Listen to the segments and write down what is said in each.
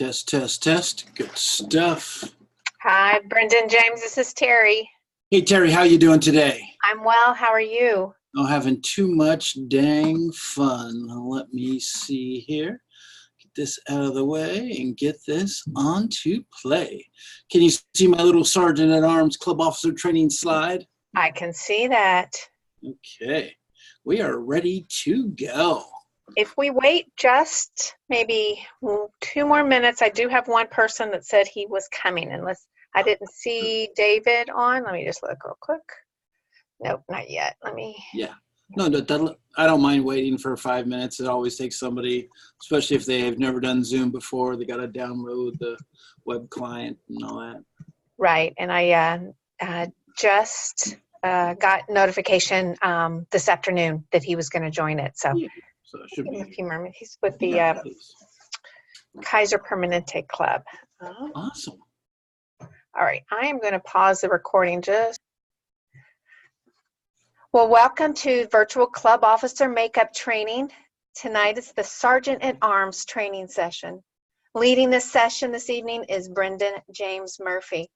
Test, test, test. Good stuff. Hi, Brendan James. This is Terry. Hey, Terry, how you doing today? I'm well. How are you? Oh, having too much dang fun. Let me see here. Get this out of the way and get this on to play. Can you see my little Sergeant at Arms Club Officer training slide? I can see that. Okay, we are ready to go. If we wait just maybe 2 more minutes, I do have one person that said he was coming. I didn't see David on. Let me just look real quick. Nope, not yet. Yeah. No, I don't mind waiting for 5 minutes. It always takes somebody, especially if they have never done Zoom before, they got to download the web client and all that. Right, and I just got notification this afternoon that he was going to join it. So, So it should give be him a few more minutes. He's with the Kaiser Permanente Club. Awesome. All right, I am going to pause the recording Well, welcome to Virtual Club Officer Makeup Training. Tonight is the Sergeant at Arms training session. Leading this session this evening is Brendan James Murphy.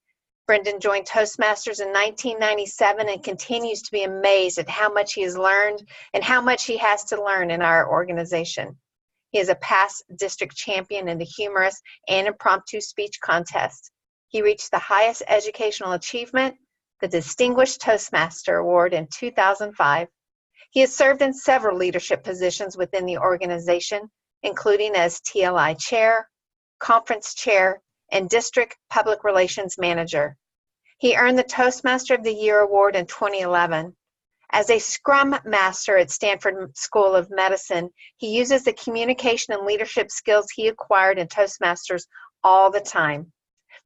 Brendan joined Toastmasters in 1997 and continues to be amazed at how much he has learned and how much he has to learn in our organization. He is a past district champion in the humorous and impromptu speech contest. He reached the highest educational achievement, the Distinguished Toastmaster Award, in 2005. He has served in several leadership positions within the organization, including as TLI Chair, Conference Chair, and District Public Relations Manager. He earned the Toastmaster of the Year Award in 2011. As a Scrum Master at Stanford School of Medicine, he uses the communication and leadership skills he acquired in Toastmasters all the time.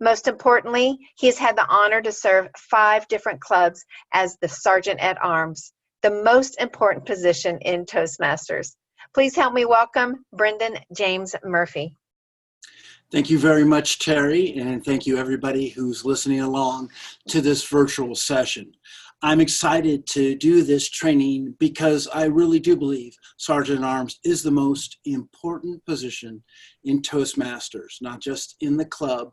Most importantly, he has had the honor to serve 5 different clubs as the Sergeant at Arms, the most important position in Toastmasters. Please help me welcome Brendan James Murphy. Thank you very much, Terry, and thank you everybody who's listening along to this virtual session. I'm excited to do this training because I really do believe Sergeant at Arms is the most important position in Toastmasters, not just in the club,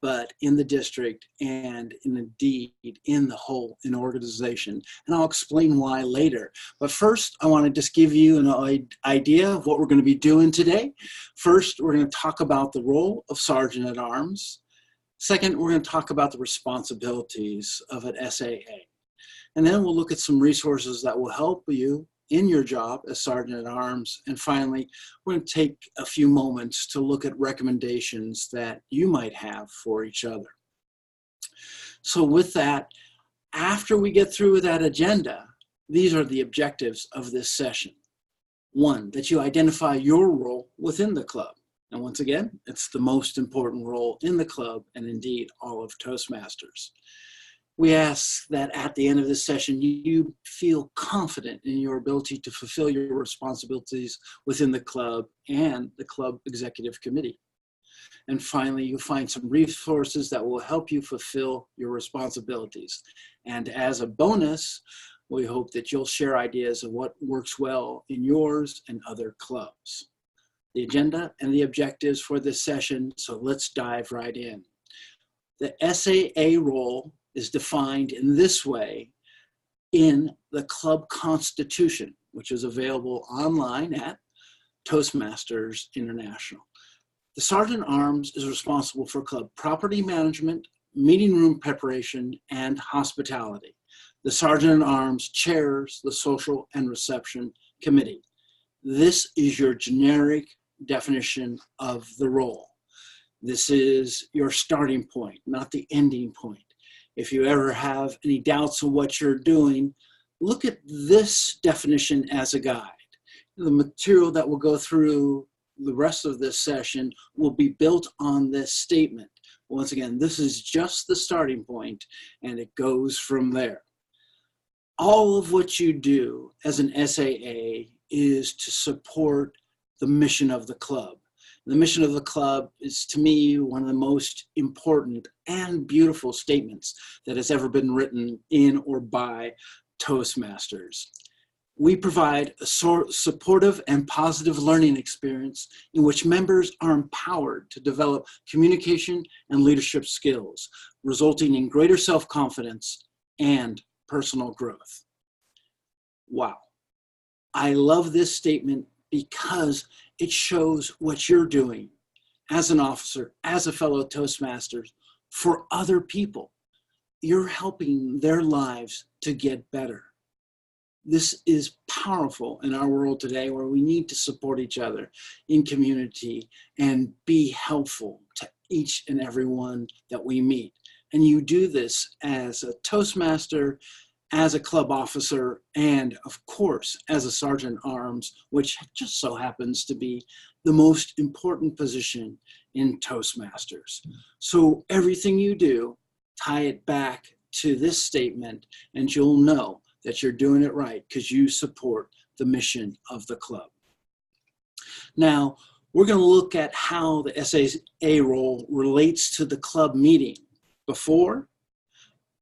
but in the district and indeed in the whole organization. And I'll explain why later. But first, I want to just give you an idea of what we're going to be doing today. First, we're going to talk about the role of Sergeant at Arms. Second, we're going to talk about the responsibilities of an SAA. And then we'll look at some resources that will help you in your job as Sergeant at Arms. And finally, we're going to take a few moments to look at recommendations that you might have for each other. So with that, after we get through with that agenda, these are the objectives of this session. 1, that you identify your role within the club. And once again, it's the most important role in the club and indeed all of Toastmasters. We ask that at the end of this session, you feel confident in your ability to fulfill your responsibilities within the club and the club executive committee. And finally, you'll find some resources that will help you fulfill your responsibilities. And as a bonus, we hope that you'll share ideas of what works well in yours and other clubs. The agenda and the objectives for this session, so let's dive right in. The SAA role is defined in this way in the club constitution, which is available online at Toastmasters International. The Sergeant at Arms is responsible for club property management, meeting room preparation, and hospitality. The Sergeant at Arms chairs the Social and Reception Committee. This is your generic definition of the role. This is your starting point, not the ending point. If you ever have any doubts on what you're doing, look at this definition as a guide. The material that will go through the rest of this session will be built on this statement. Once again, this is just the starting point, and it goes from there. All of what you do as an SAA is to support the mission of the club. The mission of the club is, to me, one of the most important and beautiful statements that has ever been written in or by Toastmasters. We provide a supportive and positive learning experience in which members are empowered to develop communication and leadership skills, resulting in greater self-confidence and personal growth. Wow. I love this statement because it shows what you're doing as an officer, as a fellow Toastmasters, for other people. You're helping their lives to get better. This is powerful in our world today where we need to support each other in community and be helpful to each and every one that we meet. And you do this as a Toastmaster, as a club officer, and of course, as a Sergeant at Arms, which just so happens to be the most important position in Toastmasters. So everything you do, tie it back to this statement, and you'll know that you're doing it right because you support the mission of the club. Now, we're going to look at how the SAA role relates to the club meeting before,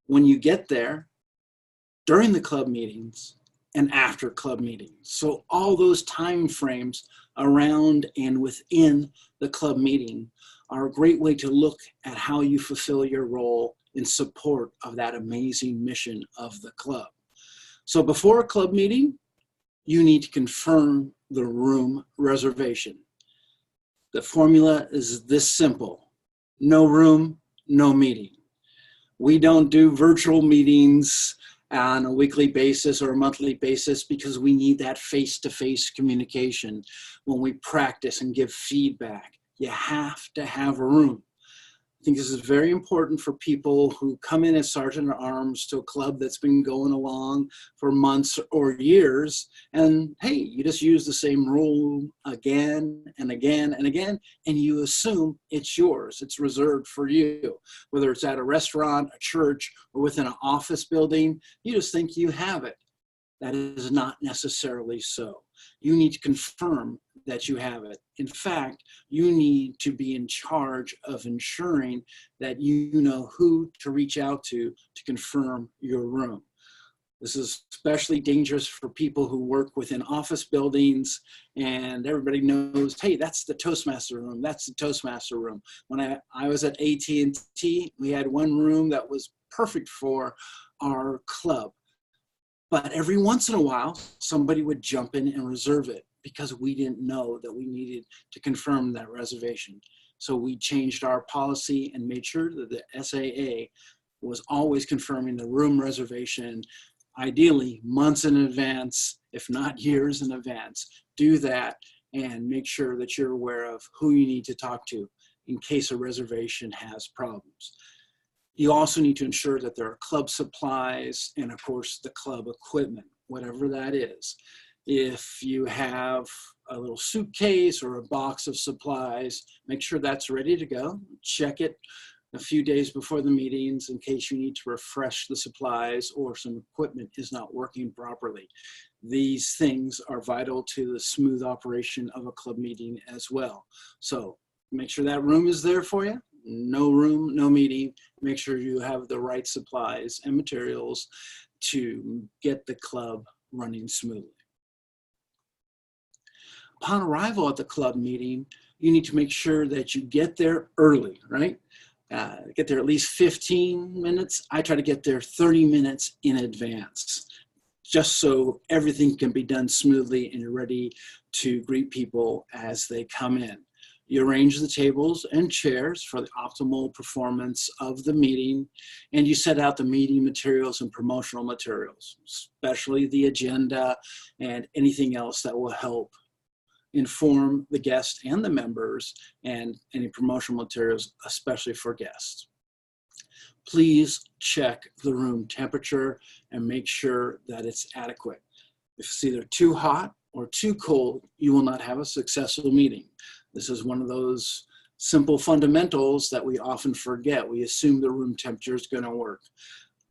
when you get there, during the club meetings, and after club meetings. So all those time frames around and within the club meeting are a great way to look at how you fulfill your role in support of that amazing mission of the club. So before a club meeting, you need to confirm the room reservation. The formula is this simple: no room, no meeting. We don't do virtual meetings on a weekly basis or a monthly basis because we need that face-to-face communication when we practice and give feedback. You have to have a room. I think this is very important for people who come in as Sergeant at Arms to a club that's been going along for months or years, and hey, you just use the same room again and again and again, and you assume it's yours, it's reserved for you. Whether it's at a restaurant, a church, or within an office building, you just think you have it. That is not necessarily so. You need to confirm that you have it. In fact, you need to be in charge of ensuring that you know who to reach out to confirm your room. This is especially dangerous for people who work within office buildings, and everybody knows, hey, that's the Toastmaster room, that's the Toastmaster room. When I was at AT&T, we had one room that was perfect for our club. But every once in a while, somebody would jump in and reserve it because we didn't know that we needed to confirm that reservation. So we changed our policy and made sure that the SAA was always confirming the room reservation, ideally months in advance, if not years in advance. Do that and make sure that you're aware of who you need to talk to in case a reservation has problems. You also need to ensure that there are club supplies and, of course, the club equipment, whatever that is. If you have a little suitcase or a box of supplies, make sure that's ready to go. Check it a few days before the meetings in case you need to refresh the supplies or some equipment is not working properly. These things are vital to the smooth operation of a club meeting as well. So make sure that room is there for you. No room, no meeting. Make sure you have the right supplies and materials to get the club running smoothly. Upon arrival at the club meeting, you need to make sure that you get there early, right? Get there at least 15 minutes. I try to get there 30 minutes in advance, just so everything can be done smoothly and you're ready to greet people as they come in. You arrange the tables and chairs for the optimal performance of the meeting, and you set out the meeting materials and promotional materials, especially the agenda and anything else that will help inform the guests and the members, and any promotional materials, especially for guests. Please check the room temperature and make sure that it's adequate. If it's either too hot or too cold, you will not have a successful meeting. This is one of those simple fundamentals that we often forget. We assume the room temperature is going to work.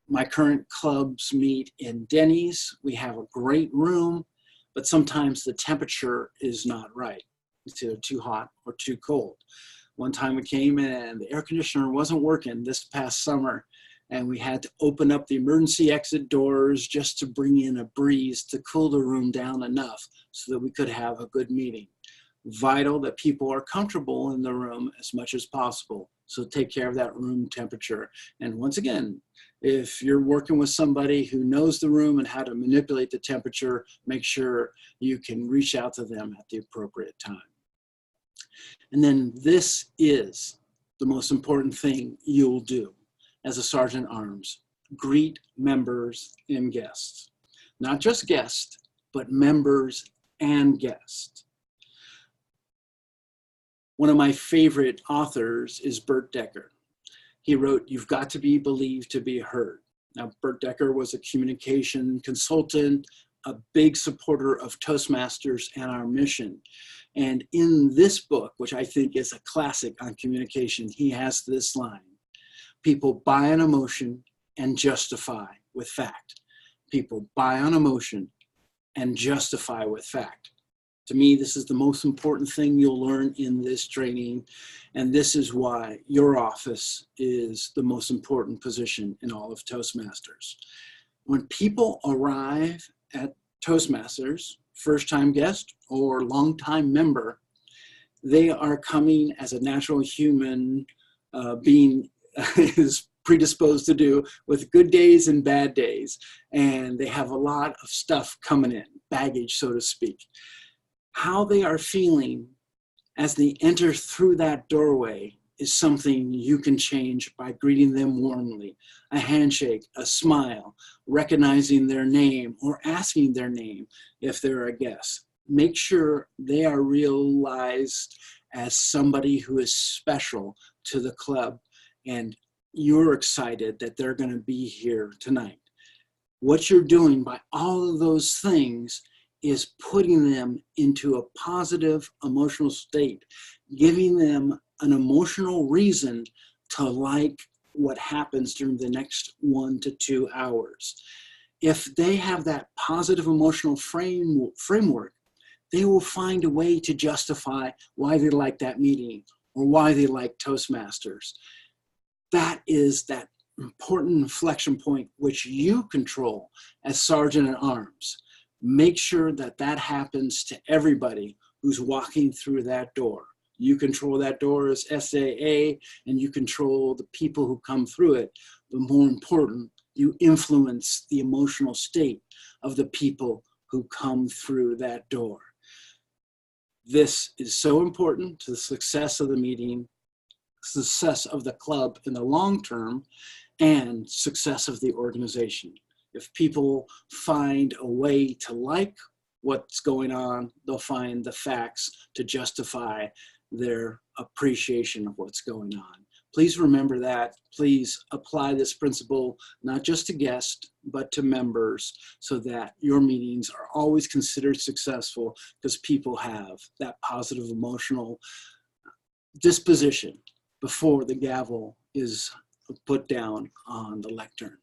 My current clubs meet in Denny's. We have a great room, but sometimes the temperature is not right. It's either too hot or too cold. One time we came in and the air conditioner wasn't working this past summer, and we had to open up the emergency exit doors just to bring in a breeze to cool the room down enough so that we could have a good meeting. Vital that people are comfortable in the room as much as possible. So take care of that room temperature. And once again, if you're working with somebody who knows the room and how to manipulate the temperature, make sure you can reach out to them at the appropriate time. And then this is the most important thing you'll do as a Sergeant at Arms. Greet members and guests. Not just guests, but members and guests. One of my favorite authors is Bert Decker. He wrote, "You've got to be believed to be heard." Now, Bert Decker was a communication consultant, a big supporter of Toastmasters and our mission. And in this book, which I think is a classic on communication, he has this line: people buy on emotion and justify with fact. People buy on emotion and justify with fact. To me, this is the most important thing you'll learn in this training, and this is why your office is the most important position in all of Toastmasters. When people arrive at Toastmasters, first-time guest or long-time member, they are coming as a natural human being is predisposed to do, with good days and bad days, and they have a lot of stuff coming in, baggage, so to speak. How they are feeling as they enter through that doorway is something you can change by greeting them warmly. A handshake, a smile, recognizing their name, or asking their name if they're a guest. Make sure they are realized as somebody who is special to the club, and you're excited that they're going to be here tonight. What you're doing by all of those things is putting them into a positive emotional state, giving them an emotional reason to like what happens during the next 1 to 2 hours. If they have that positive emotional framework, they will find a way to justify why they like that meeting or why they like Toastmasters. That is that important inflection point which you control as Sergeant at Arms. Make sure that that happens to everybody who's walking through that door. You control that door as SAA, and you control the people who come through it. But more important, you influence the emotional state of the people who come through that door. This is so important to the success of the meeting, success of the club in the long term, and success of the organization. If people find a way to like what's going on, they'll find the facts to justify their appreciation of what's going on. Please remember that. Please apply this principle not just to guests, but to members, so that your meetings are always considered successful, because people have that positive emotional disposition before the gavel is put down on the lectern.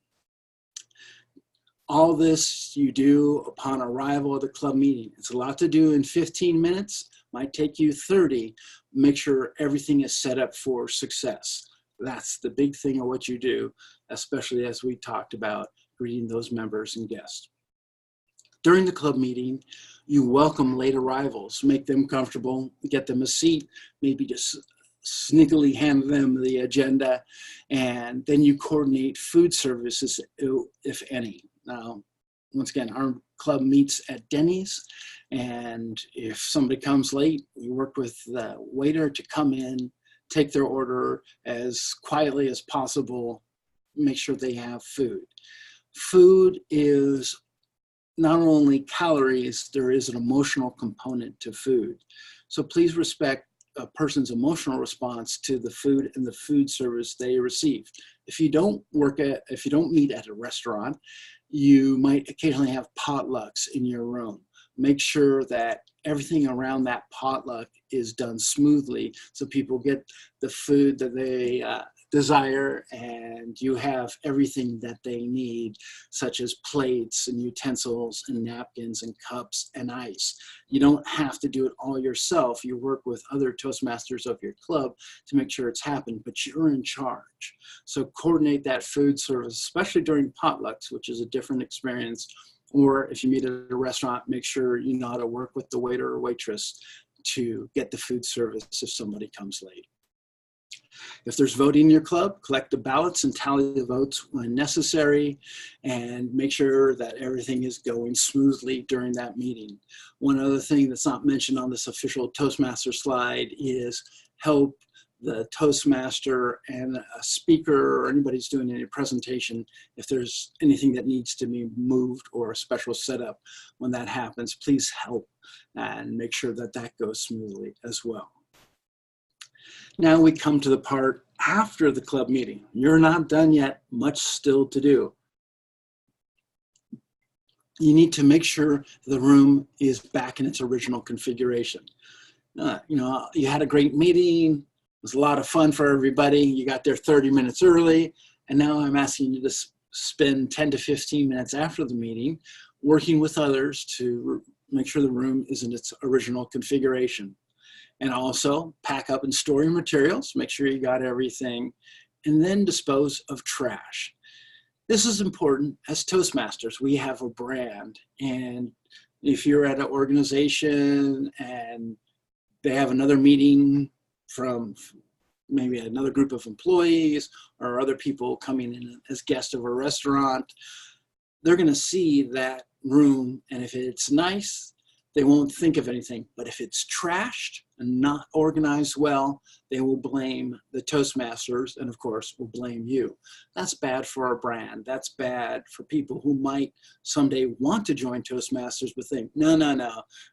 All this you do upon arrival at the club meeting. It's a lot to do in 15 minutes, might take you 30. Make sure everything is set up for success. That's the big thing of what you do, especially as we talked about greeting those members and guests. During the club meeting, you welcome late arrivals, make them comfortable, get them a seat, maybe just sneakily hand them the agenda, and then you coordinate food services, if any. Now, once again, our club meets at Denny's, and if somebody comes late, we work with the waiter to come in, take their order as quietly as possible, make sure they have food. Food is not only calories, there is an emotional component to food. So please respect a person's emotional response to the food and the food service they receive. If you don't meet at a restaurant, you might occasionally have potlucks in your room. Make sure that everything around that potluck is done smoothly, so people get the food that desire and you have everything that they need, such as plates and utensils and napkins and cups and ice. You don't have to do it all yourself. You work with other Toastmasters of your club to make sure it's happened, but you're in charge. So coordinate that food service, especially during potlucks, which is a different experience. Or if you meet at a restaurant, make sure you know how to work with the waiter or waitress to get the food service if somebody comes late. If there's voting in your club, collect the ballots and tally the votes when necessary, and make sure that everything is going smoothly during that meeting. One other thing that's not mentioned on this official Toastmaster slide is help the Toastmaster and a speaker or anybody who's doing any presentation, if there's anything that needs to be moved or a special setup when that happens, please help and make sure that that goes smoothly as well. Now we come to the part after the club meeting. You're not done yet, much still to do. You need to make sure the room is back in its original configuration. You had a great meeting. It was a lot of fun for everybody. You got there 30 minutes early, and now I'm asking you to spend 10 to 15 minutes after the meeting working with others to make sure the room is in its original configuration. And also pack up and store your materials, make sure you got everything, and then dispose of trash. This is important. As Toastmasters, we have a brand, and if you're at an organization and they have another meeting from maybe another group of employees or other people coming in as guests of a restaurant, they're going to see that room, and if it's nice, they won't think of anything. But if it's trashed and not organized well, they will blame the Toastmasters and, of course, will blame you. That's bad for our brand. That's bad for people who might someday want to join Toastmasters but think, no,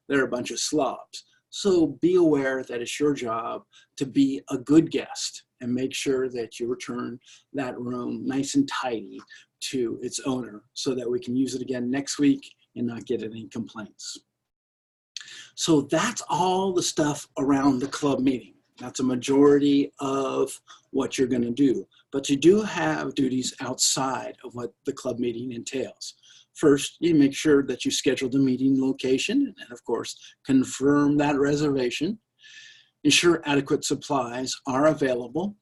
they're a bunch of slobs. So be aware that it's your job to be a good guest and make sure that you return that room nice and tidy to its owner so that we can use it again next week and not get any complaints. So that's all the stuff around the club meeting. That's a majority of what you're going to do. But you do have duties outside of what the club meeting entails. First, you make sure that you schedule the meeting location and, of course, confirm that reservation. Ensure adequate supplies are available.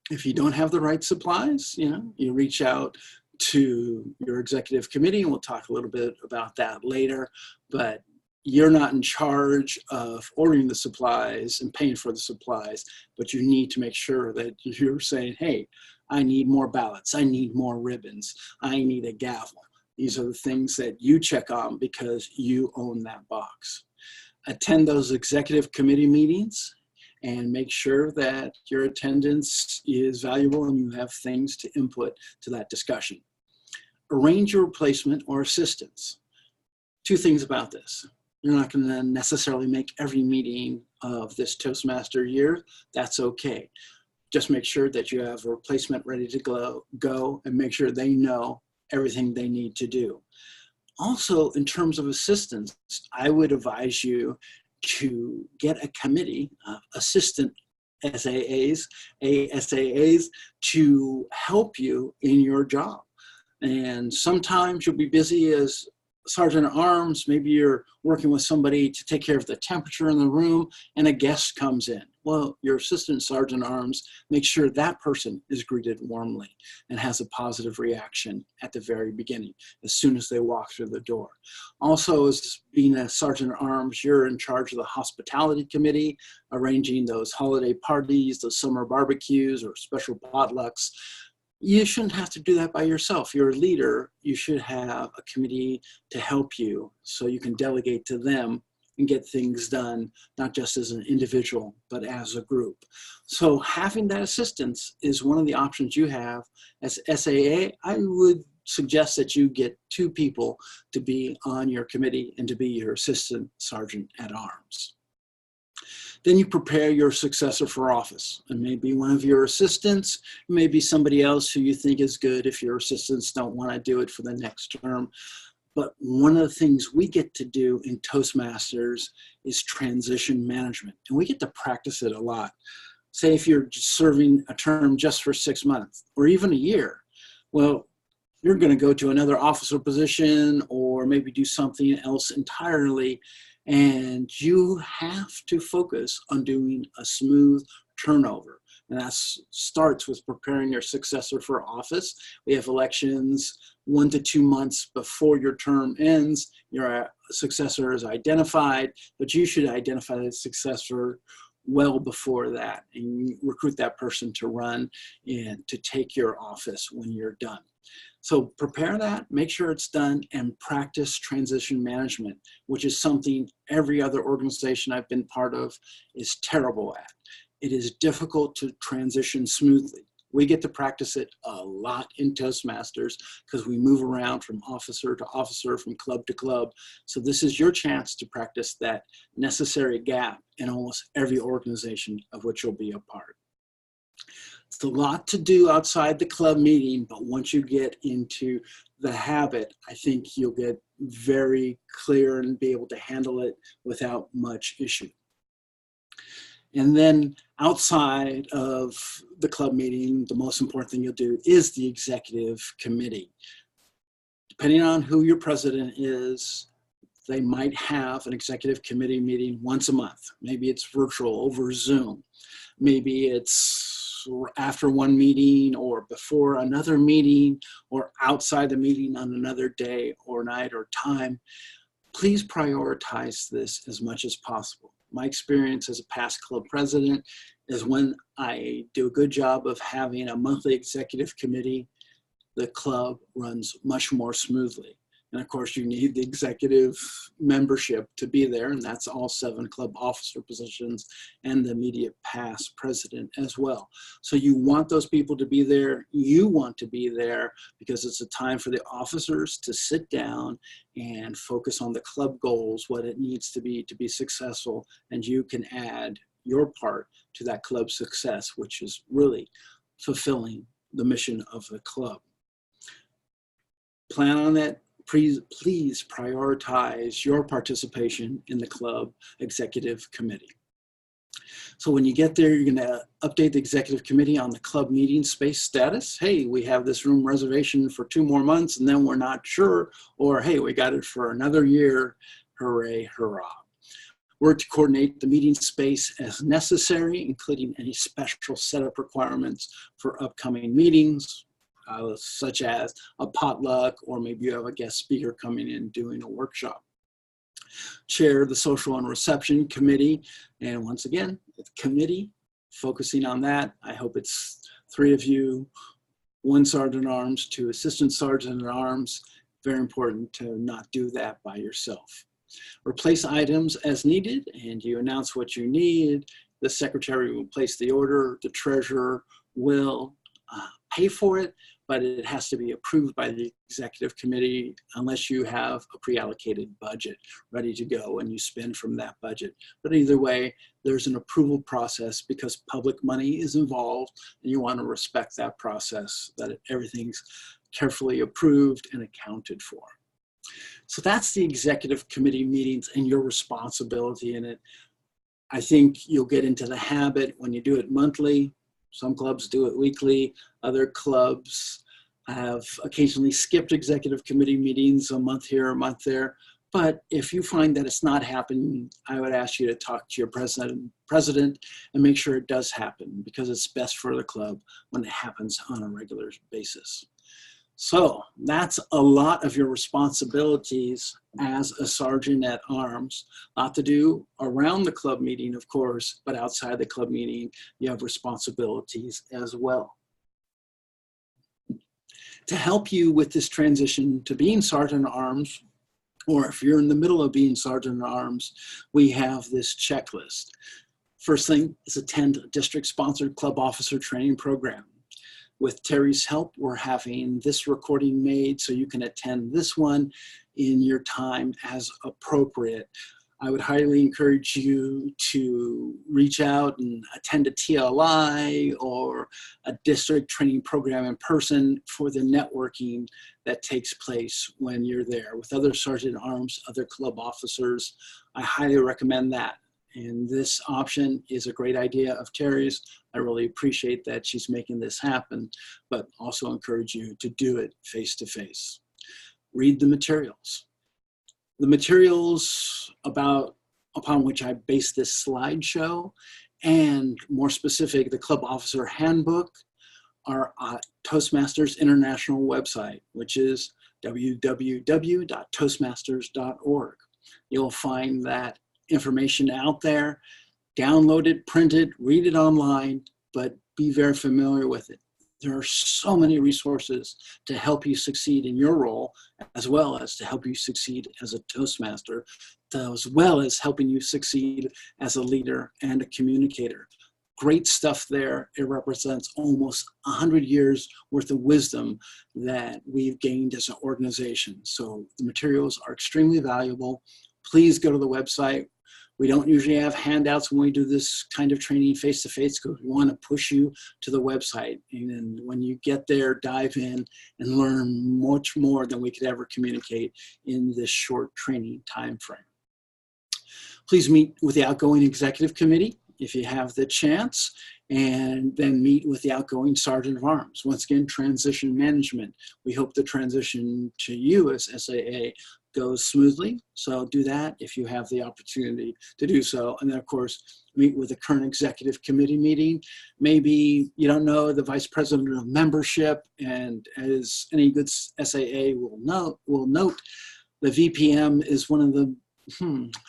If you don't have the right supplies, you reach out to your executive committee, and we'll talk a little bit about that later. But you're not in charge of ordering the supplies and paying for the supplies, but you need to make sure that you're saying, hey, I need more ballots, I need more ribbons, I need a gavel. These are the things that you check on because you own that box. Attend those executive committee meetings and make sure that your attendance is valuable and you have things to input to that discussion. Arrange your replacement or assistants. Two things about this. You're not going to necessarily make every meeting of this Toastmaster year. That's okay. Just make sure that you have a replacement ready to go and make sure they know everything they need to do. Also, in terms of assistance, I would advise you to get a committee, assistant SAAs, ASAAs, to help you in your job. And sometimes you'll be busy as Sergeant at Arms, maybe you're working with somebody to take care of the temperature in the room and a guest comes in. Well, your assistant Sergeant at Arms makes sure that person is greeted warmly and has a positive reaction at the very beginning, as soon as they walk through the door. Also, as being a Sergeant at Arms, you're in charge of the hospitality committee, arranging those holiday parties, those summer barbecues or special potlucks. You shouldn't have to do that by yourself. You're a leader. You should have a committee to help you so you can delegate to them and get things done, not just as an individual, but as a group. So having that assistance is one of the options you have. As SAA, I would suggest that you get 2 people to be on your committee and to be your assistant Sergeant at Arms. Then you prepare your successor for office. It may be one of your assistants, maybe somebody else who you think is good if your assistants don't want to do it for the next term. But one of the things we get to do in Toastmasters is transition management, and we get to practice it a lot. Say if you're serving a term just for 6 months or even a year, well, you're going to go to another officer position or maybe do something else entirely. And you have to focus on doing a smooth turnover. And that starts with preparing your successor for office. We have elections 1 to 2 months before your term ends. Your successor is identified, but you should identify the successor well before that and recruit that person to run and to take your office when you're done. So prepare that, make sure it's done, and practice transition management, which is something every other organization I've been part of is terrible at. It is difficult to transition smoothly. We get to practice it a lot in Toastmasters because we move around from officer to officer, from club to club. So this is your chance to practice that necessary gap in almost every organization of which you'll be a part. It's a lot to do outside the club meeting, but once you get into the habit, I think you'll get very clear and be able to handle it without much issue. And then outside of the club meeting, the most important thing you'll do is the executive committee. Depending on who your president is, they might have an executive committee meeting once a month. Maybe it's virtual over Zoom. Maybe it's after one meeting or before another meeting or outside the meeting on another day or night or time. Please prioritize this as much as possible. My experience as a past club president is when I do a good job of having a monthly executive committee, the club runs much more smoothly. And of course, you need the executive membership to be there, and that's all 7 club officer positions and the immediate past president as well. So you want those people to be there. You want to be there because it's a time for the officers to sit down and focus on the club goals, what it needs to be successful, and you can add your part to that club success, which is really fulfilling the mission of the club. Plan on that. Please prioritize your participation in the club executive committee. So when you get there, you're going to update the executive committee on the club meeting space status. Hey, we have this room reservation for 2 more months and then we're not sure, or hey, we got it for another year. Hooray, hurrah. We're to coordinate the meeting space as necessary, including any special setup requirements for upcoming meetings, such as a potluck, or maybe you have a guest speaker coming in doing a workshop. Chair the social and reception committee, and once again, the committee, focusing on that. I hope it's 3 of you, 1 sergeant-at-arms, 2 assistant sergeant-at-arms. Very important to not do that by yourself. Replace items as needed, and you announce what you need. The secretary will place the order. The treasurer will pay for it, but it has to be approved by the executive committee unless you have a pre-allocated budget ready to go and you spend from that budget. But either way, there's an approval process because public money is involved and you want to respect that process, that everything's carefully approved and accounted for. So that's the executive committee meetings and your responsibility in it. I think you'll get into the habit when you do it monthly. Some clubs do it weekly. Other clubs have occasionally skipped executive committee meetings a month here, a month there. But if you find that it's not happening, I would ask you to talk to your president and make sure it does happen because it's best for the club when it happens on a regular basis. So that's a lot of your responsibilities as a sergeant at arms. A lot to do around the club meeting, of course, but outside the club meeting, you have responsibilities as well. To help you with this transition to being sergeant at arms, or if you're in the middle of being sergeant at arms, we have this checklist. First thing is attend a district-sponsored club officer training program. With Terry's help, we're having this recording made so you can attend this one in your time as appropriate. I would highly encourage you to reach out and attend a TLI or a district training program in person for the networking that takes place when you're there with other sergeant at arms, other club officers. I highly recommend that. And this option is a great idea of Terry's. I really appreciate that she's making this happen, but also encourage you to do it face-to-face. Read the materials. The materials upon which I base this slideshow, and more specific, the Club Officer Handbook, are at Toastmasters International website, which is www.toastmasters.org. You'll find that information out there. Download it, print it, read it online, but be very familiar with it. There are so many resources to help you succeed in your role, as well as to help you succeed as a Toastmaster, as well as helping you succeed as a leader and a communicator. Great stuff there. It represents almost 100 years worth of wisdom that we've gained as an organization. So the materials are extremely valuable. Please go to the website. We don't usually have handouts when we do this kind of training face-to-face because we want to push you to the website. And then when you get there, dive in and learn much more than we could ever communicate in this short training time frame. Please meet with the outgoing executive committee if you have the chance, and then meet with the outgoing Sergeant of Arms. Once again, transition management. We hope the transition to you as SAA goes smoothly. So do that if you have the opportunity to do so. And then, of course, meet with the current executive committee meeting. Maybe you don't know the vice president of membership, and as any good SAA will note, the VPM is one of the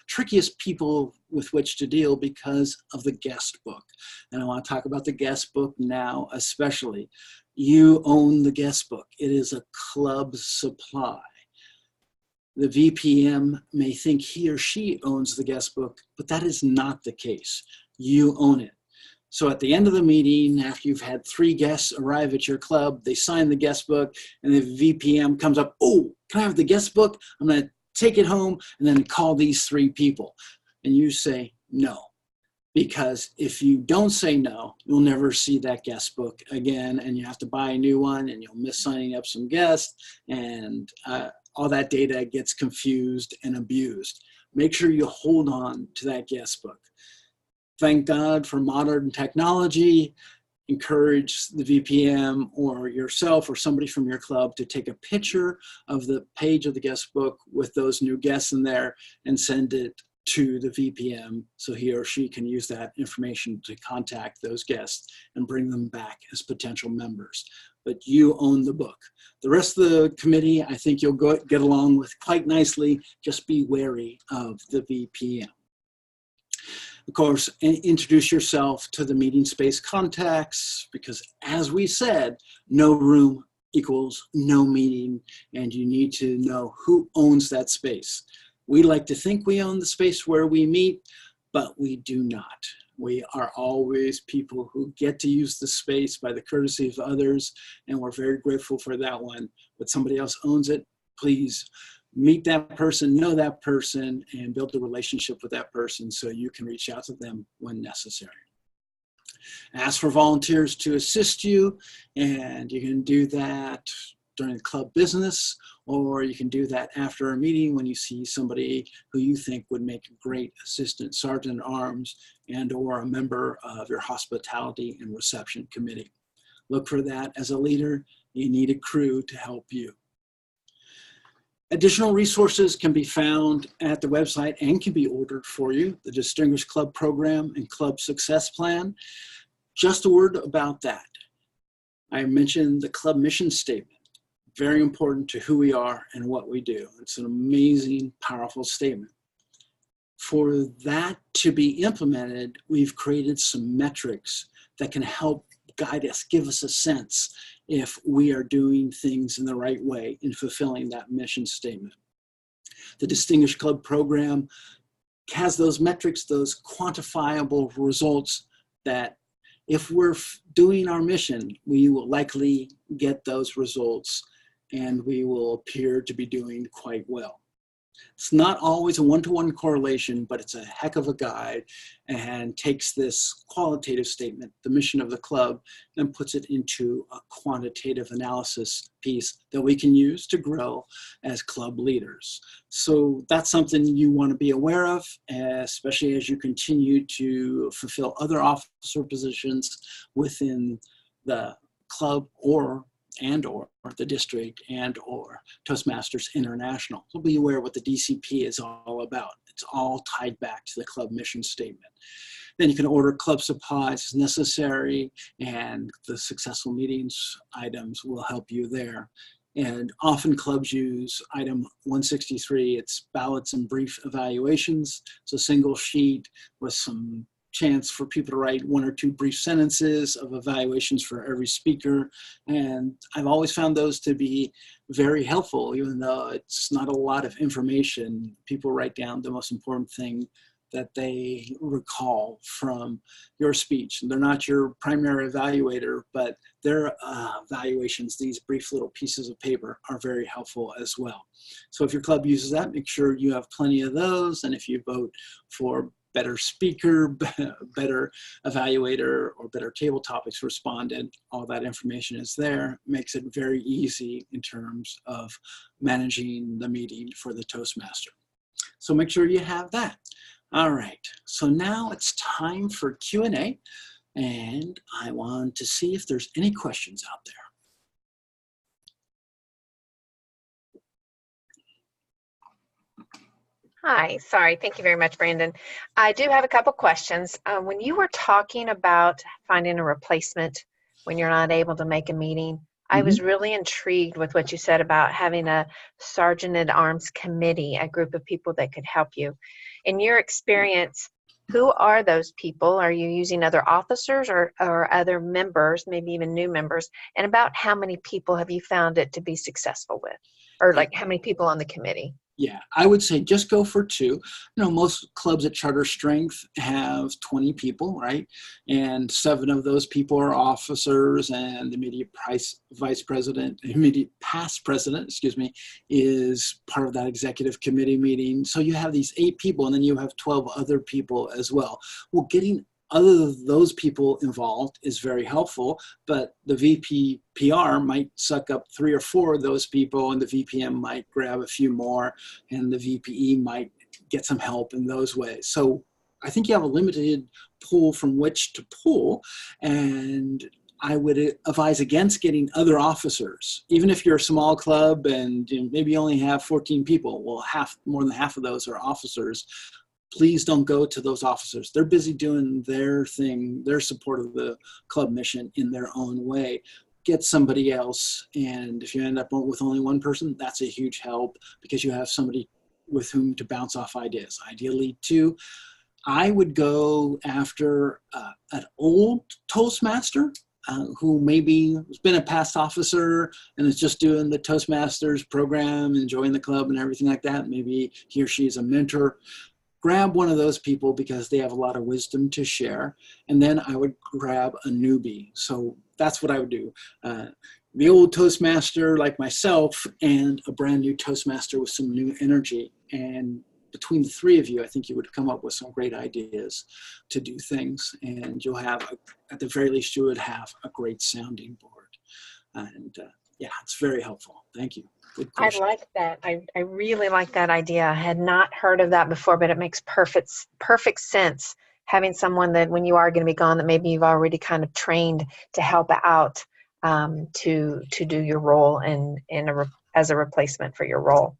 trickiest people with which to deal because of the guest book. And I want to talk about the guest book now, especially. You own the guest book. It is a club supply. The VPM may think he or she owns the guest book, but that is not the case. You own it. So at the end of the meeting, after you've had 3 guests arrive at your club, they sign the guest book, and the VPM comes up, oh, can I have the guest book? I'm going to take it home and then call these 3 people. And you say no. Because if you don't say no, you'll never see that guest book again, and you have to buy a new one, and you'll miss signing up some guests, and all that data gets confused and abused. Make sure you hold on to that guest book. Thank God for modern technology. Encourage the VPM or yourself or somebody from your club to take a picture of the page of the guest book with those new guests in there and send it to the VPM so he or she can use that information to contact those guests and bring them back as potential members. But you own the book. The rest of the committee, I think you'll get along with quite nicely. Just be wary of the VPM. Of course, introduce yourself to the meeting space contacts, because as we said, no room equals no meeting, and you need to know who owns that space. We like to think we own the space where we meet, but we do not. We are always people who get to use the space by the courtesy of others, and we're very grateful for that one. But somebody else owns it, please meet that person, know that person, and build a relationship with that person so you can reach out to them when necessary. Ask for volunteers to assist you, and you can do that during the club business, or you can do that after a meeting when you see somebody who you think would make a great assistant sergeant at arms and or a member of your hospitality and reception committee. Look for that as a leader. You need a crew to help you. Additional resources can be found at the website and can be ordered for you. The Distinguished Club Program and Club Success Plan. Just a word about that. I mentioned the club mission statement. Very important to who we are and what we do. It's an amazing, powerful statement. For that to be implemented, we've created some metrics that can help guide us, give us a sense if we are doing things in the right way in fulfilling that mission statement. The Distinguished Club Program has those metrics, those quantifiable results that if we're doing our mission, we will likely get those results and we will appear to be doing quite well. It's not always a one-to-one correlation, but it's a heck of a guide and takes this qualitative statement, the mission of the club, and puts it into a quantitative analysis piece that we can use to grow as club leaders. So that's something you want to be aware of, especially as you continue to fulfill other officer positions within the club or the district or Toastmasters International. So be aware what the DCP is all about. It's all tied back to the club mission statement. Then you can order club supplies as necessary, and the successful meetings items will help you there. And often clubs use item 163. It's ballots and brief evaluations. It's a single sheet with some chance for people to write 1 or 2 brief sentences of evaluations for every speaker. And I've always found those to be very helpful, even though it's not a lot of information. People write down the most important thing that they recall from your speech. They're not your primary evaluator, but their evaluations, these brief little pieces of paper, are very helpful as well. So if your club uses that, make sure you have plenty of those. And if you vote for better speaker, better evaluator, or better table topics respondent, all that information is there. Makes it very easy in terms of managing the meeting for the Toastmaster. So make sure you have that. All right, so now it's time for Q&A, and I want to see if there's any questions out there. Hi, sorry. Thank you very much, Brandon. I do have a couple questions. When you were talking about finding a replacement when you're not able to make a meeting, I was really intrigued with what you said about having a Sergeant at Arms committee, a group of people that could help you. In your experience, who are those people? Are you using other officers or other members, maybe even new members? And about how many people have you found it to be successful with? Or like how many people on the committee? Yeah, I would say just go for 2. You know, most clubs at Charter Strength have 20 people, right? And 7 of those people are officers, and the immediate past president, excuse me, is part of that executive committee meeting. So you have these 8 people, and then you have 12 other people as well. Well, getting other of those people involved is very helpful, but the VPPR might suck up 3 or 4 of those people, and the VPM might grab a few more, and the VPE might get some help in those ways. So I think you have a limited pool from which to pull, and I would advise against getting other officers. Even if you're a small club and maybe you only have 14 people, well, more than half of those are officers. Please don't go to those officers. They're busy doing their thing, their support of the club mission in their own way. Get somebody else, and if you end up with only 1 person, that's a huge help because you have somebody with whom to bounce off ideas. Ideally 2. I would go after an old Toastmaster who maybe has been a past officer and is just doing the Toastmasters program, enjoying the club and everything like that. Maybe he or she is a mentor. Grab one of those people because they have a lot of wisdom to share. And then I would grab a newbie. So that's what I would do. The old Toastmaster like myself and a brand new Toastmaster with some new energy. And between the 3 of you, I think you would come up with some great ideas to do things. And you'll have, at the very least, you would have a great sounding board. And yeah, it's very helpful. Thank you. I like that. I really like that idea. I had not heard of that before, but it makes perfect sense having someone that when you are going to be gone that maybe you've already kind of trained to help out to do your role as a replacement for your role.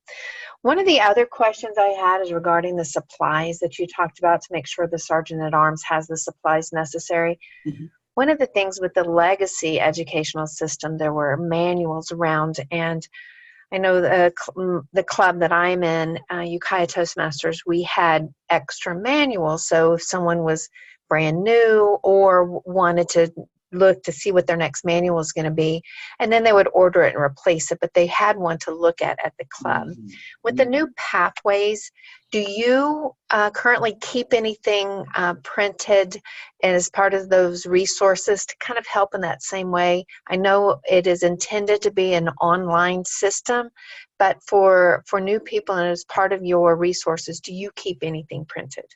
One of the other questions I had is regarding the supplies that you talked about to make sure the Sergeant at Arms has the supplies necessary. One of the things with the legacy educational system, there were manuals around, and I know the club that I'm in, Ukiah Toastmasters, we had extra manuals. So if someone was brand new or wanted to look to see what their next manual is going to be, and then they would order it and replace it, but they had one to look at the club. Mhm. With the new pathways, do you currently keep anything printed as part of those resources to kind of help in that same way? I know it is intended to be an online system, but for new people and as part of your resources, do you keep anything printed?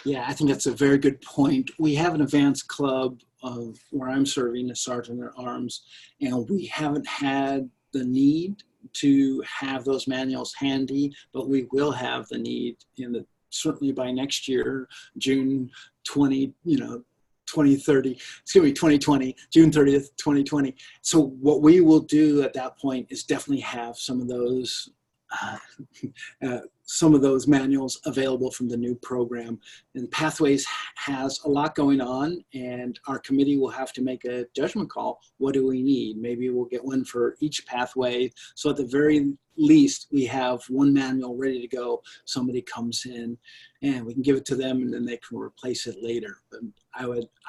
Yeah, I think that's a very good point. We have an advanced club of where I'm serving as Sergeant at Arms, and we haven't had the need to have those manuals handy, but we will have the need certainly by next year, June 20, 2030, excuse me, 2020, June 30th, 2020. So what we will do at that point is definitely have uh, some of those manuals available from the new program. And Pathways has a lot going on, and our committee will have to make a judgment call. What do we need? Maybe we'll get one for each pathway. So at the very least, we have one manual ready to go. Somebody comes in and we can give it to them, and then they can replace it later. But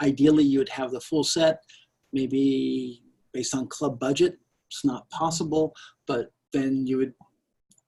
ideally, you would have the full set, maybe based on club budget. It's not possible, but then you would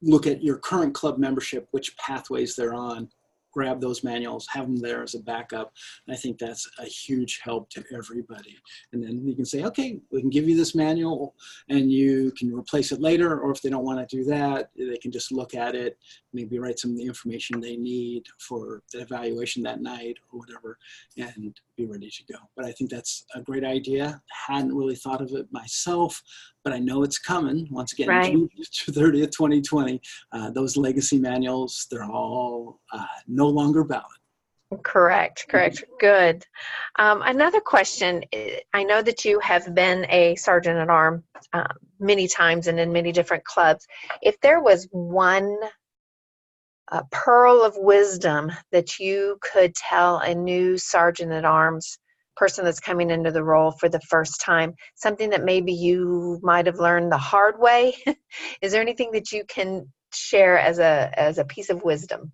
look at your current club membership, which pathways they're on, grab those manuals, have them there as a backup. And I think that's a huge help to everybody. And then you can say, okay, we can give you this manual and you can replace it later. Or if they don't want to do that, they can just look at it, maybe write some of the information they need for the evaluation that night or whatever, and be ready to go. But I think that's a great idea. Hadn't really thought of it myself, but I know it's coming. Once again, Right. June 30th, 2020, those legacy manuals, they're all no longer valid. Correct. Good. Another question. I know that you have been a sergeant at arms many times and in many different clubs. If there was one pearl of wisdom that you could tell a new sergeant at arms person that's coming into the role for the first time, something that maybe you might have learned the hard way, is there anything that you can share as a piece of wisdom?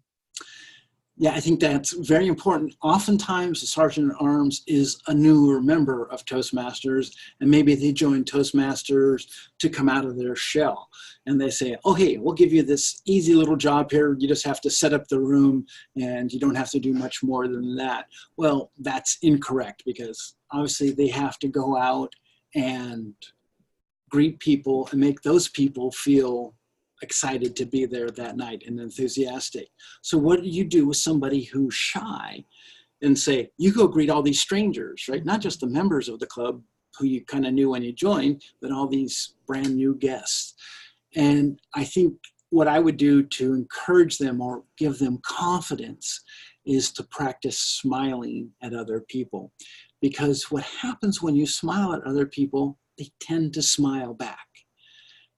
Yeah, I think that's very important. Oftentimes, a sergeant at arms is a newer member of Toastmasters, and maybe they join Toastmasters to come out of their shell. And they say, okay, we'll give you this easy little job here. You just have to set up the room, and you don't have to do much more than that. Well, that's incorrect, because obviously they have to go out and greet people and make those people feel excited to be there that night and enthusiastic. So what do you do with somebody who's shy and say, you go greet all these strangers, right? Not just the members of the club who you kind of knew when you joined, but all these brand new guests. And I think what I would do to encourage them or give them confidence is to practice smiling at other people. Because what happens when you smile at other people, they tend to smile back.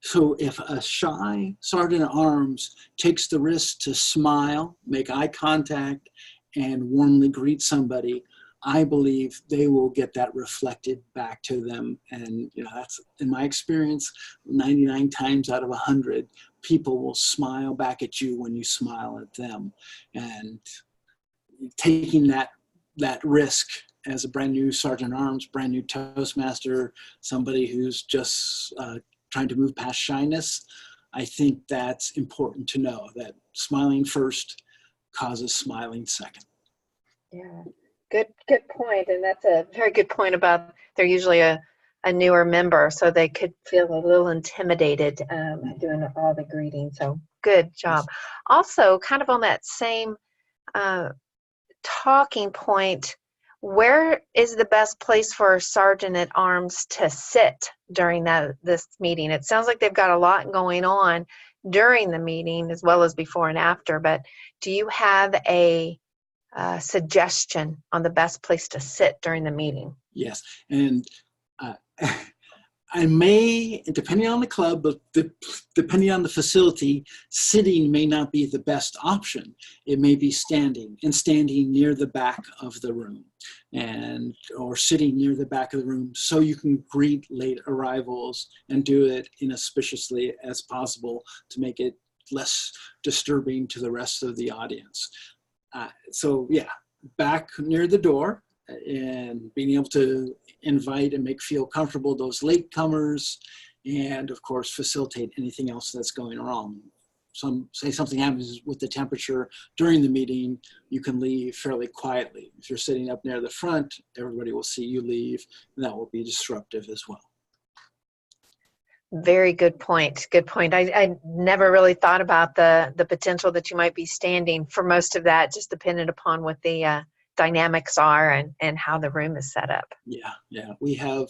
So if a shy sergeant at arms takes the risk to smile, make eye contact, and warmly greet somebody, I believe they will get that reflected back to them. And that's, in my experience, 99 times out of 100, people will smile back at you when you smile at them. And taking that risk as a brand new sergeant at arms, brand new Toastmaster, somebody who's just trying to move past shyness, I think that's important to know, that smiling first causes smiling second. Yeah, good point. And that's a very good point about they're usually a newer member, so they could feel a little intimidated doing all the greeting. So good job. Also, kind of on that same talking point, where is the best place for a sergeant at arms to sit during this meeting? It sounds like they've got a lot going on during the meeting as well as before and after, but do you have a suggestion on the best place to sit during the meeting? Yes, and I may, depending on the club, but depending on the facility, sitting may not be the best option. It may be standing, and standing near the back of the room, or sitting near the back of the room, so you can greet late arrivals and do it inauspiciously as possible to make it less disturbing to the rest of the audience. So yeah, back near the door, and being able to invite and make feel comfortable those latecomers, and of course facilitate anything else that's going wrong. Say something happens with the temperature during the meeting, you can leave fairly quietly. If you're sitting up near the front, everybody will see you leave, and that will be disruptive as well. Very good point. Good point. I never really thought about the potential that you might be standing for most of that, just dependent upon what the dynamics are and how the room is set up. Yeah. We have,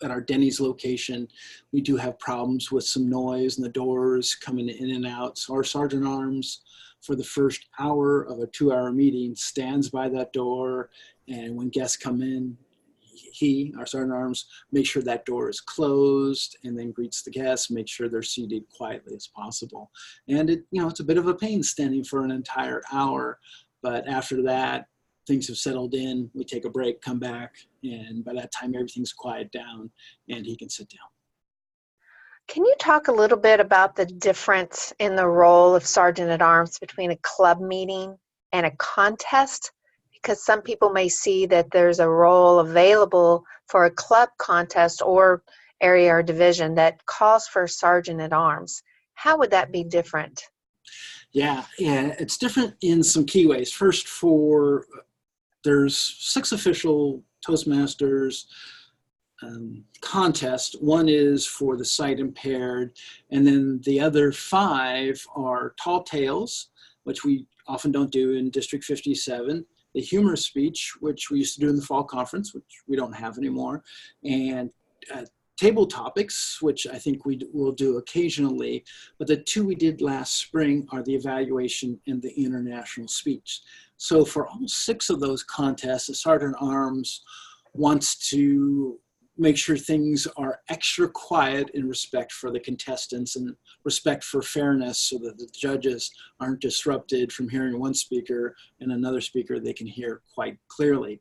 at our Denny's location, we do have problems with some noise and the doors coming in and out. So our Sergeant Arms, for the first hour of a 2-hour meeting, stands by that door, and when guests come in, our Sergeant Arms, make sure that door is closed, and then greets the guests, make sure they're seated quietly as possible. And it's a bit of a pain standing for an entire hour, but after that, things have settled in, we take a break, come back, and by that time everything's quiet down and he can sit down. Can you talk a little bit about the difference in the role of Sergeant at Arms between a club meeting and a contest? Because some people may see that there's a role available for a club contest or area or division that calls for Sergeant at Arms. How would that be different? Yeah, it's different in some key ways. First, there's 6 official Toastmasters contests. One is for the sight impaired, and then the other 5 are tall tales, which we often don't do in District 57, the humor speech, which we used to do in the fall conference, which we don't have anymore, and table topics, which I think we will do occasionally, but the 2 we did last spring are the evaluation and the international speech. So for all 6 of those contests, the Sergeant Arms wants to make sure things are extra quiet in respect for the contestants and respect for fairness, so that the judges aren't disrupted from hearing one speaker and another speaker they can hear quite clearly.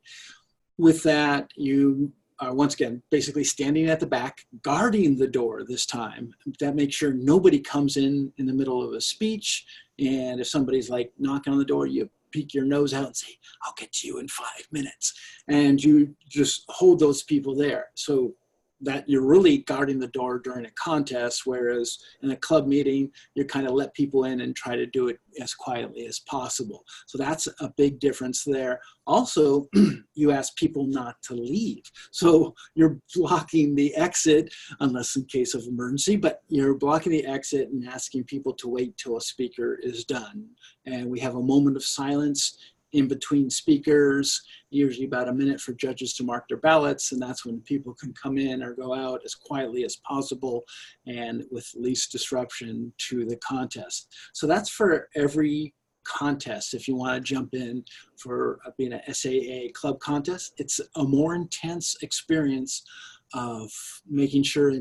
With that, you are once again basically standing at the back, guarding the door this time. That makes sure nobody comes in the middle of a speech, and if somebody's like knocking on the door, you peek your nose out and say, "I'll get to you in 5 minutes." And you just hold those people there, so that you're really guarding the door during a contest, whereas in a club meeting, you kind of let people in and try to do it as quietly as possible. So that's a big difference there. Also, you ask people not to leave. So you're blocking the exit, unless in case of emergency, but you're blocking the exit and asking people to wait till a speaker is done. And we have a moment of silence in between speakers, usually about a minute for judges to mark their ballots, and that's when people can come in or go out as quietly as possible and with least disruption to the contest. So that's for every contest. If you want to jump in for being an SAA club contest, it's a more intense experience of making sure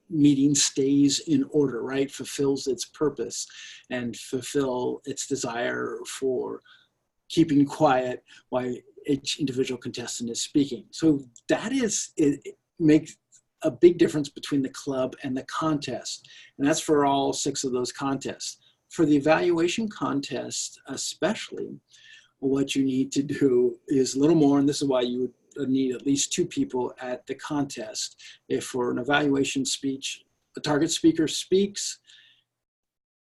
meeting stays in order, right? Fulfills its purpose and fulfill its desire for keeping quiet while each individual contestant is speaking. So it makes a big difference between the club and the contest. And that's for all 6 of those contests. For the evaluation contest especially, what you need to do is a little more, and this is why you would need at least 2 people at the contest. If for an evaluation speech, the target speaker speaks,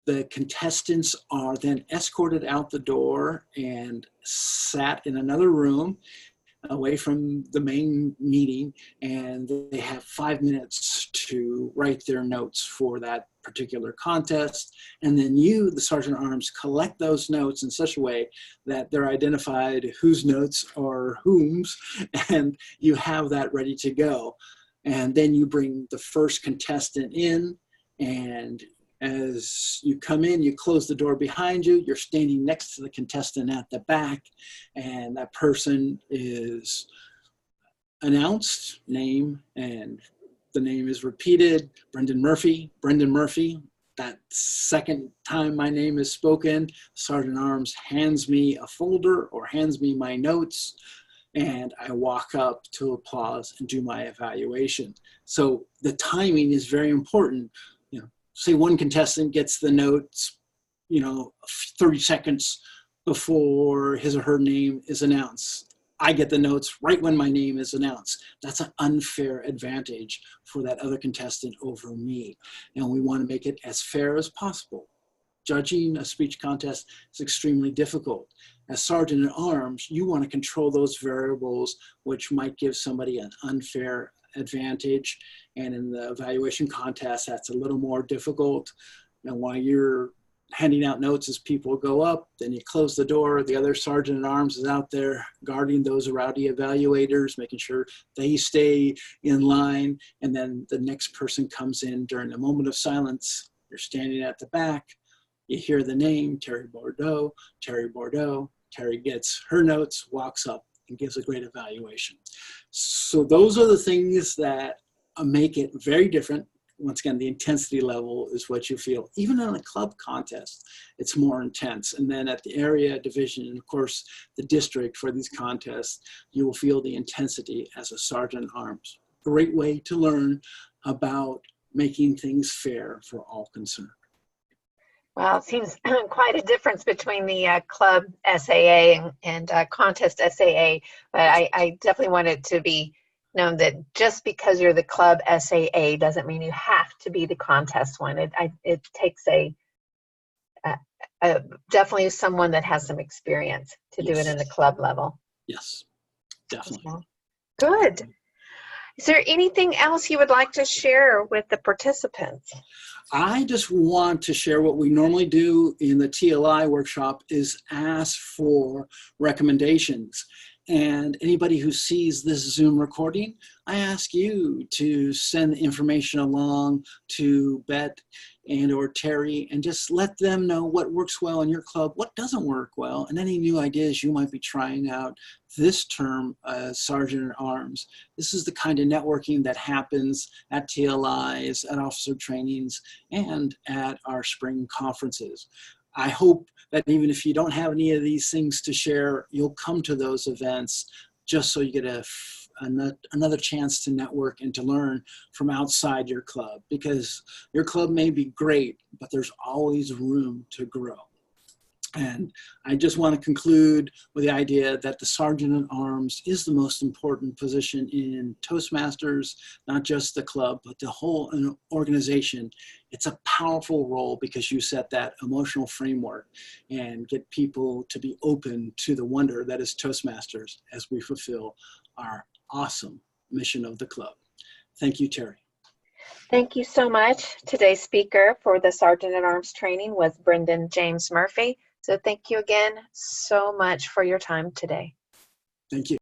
the contestants are then escorted out the door and sat in another room away from the main meeting, and they have 5 minutes to write their notes for that particular contest. And then you, the Sergeant at Arms, collect those notes in such a way that they're identified whose notes are whom's, and you have that ready to go. And then you bring the first contestant in, and as you come in, you close the door behind you. You're standing next to the contestant at the back, and that person is announced, name, and the name is repeated. Brendan Murphy. Brendan Murphy. That second time my name is spoken, Sergeant at Arms hands me a folder or hands me my notes, and I walk up to applause and do my evaluation. So the timing is very important. Say one contestant gets the notes, 30 seconds before his or her name is announced. I get the notes right when my name is announced. That's an unfair advantage for that other contestant over me. And we want to make it as fair as possible. Judging a speech contest is extremely difficult. As Sergeant at Arms, you want to control those variables which might give somebody an unfair advantage. And in the evaluation contest, that's a little more difficult. And while you're handing out notes as people go up, then you close the door, the other Sergeant at Arms is out there guarding those rowdy evaluators, making sure they stay in line. And then the next person comes in during a moment of silence. You're standing at the back. You hear the name, Terry Bordeaux, Terry Bordeaux. Terry gets her notes, walks up, and gives a great evaluation. So those are the things that make it very different. Once again, the intensity level is what you feel. Even in a club contest, it's more intense. And then at the area, division, and of course, the district for these contests, you will feel the intensity as a Sergeant at Arms. Great way to learn about making things fair for all concerned. Well, it seems quite a difference between the club SAA and contest SAA, but I definitely want it to be known that just because you're the club SAA doesn't mean you have to be the contest one. It takes definitely someone that has some experience to do it in the club level. Yes, definitely. Good. Is there anything else you would like to share with the participants? I just want to share what we normally do in the TLI workshop is ask for recommendations. And anybody who sees this Zoom recording, I ask you to send information along to Bet and or Terry and just let them know what works well in your club, what doesn't work well, and any new ideas you might be trying out this term as Sergeant at Arms. This is the kind of networking that happens at TLIs, at officer trainings, and at our spring conferences. I hope that even if you don't have any of these things to share, you'll come to those events just so you get another chance to network and to learn from outside your club, because your club may be great, but there's always room to grow. And I just want to conclude with the idea that the Sergeant at Arms is the most important position in Toastmasters, not just the club, but the whole organization. It's a powerful role because you set that emotional framework and get people to be open to the wonder that is Toastmasters as we fulfill our awesome mission of the club. Thank you, Terry. Thank you so much. Today's speaker for the Sergeant at Arms training was Brendan James Murphy. So thank you again so much for your time today. Thank you.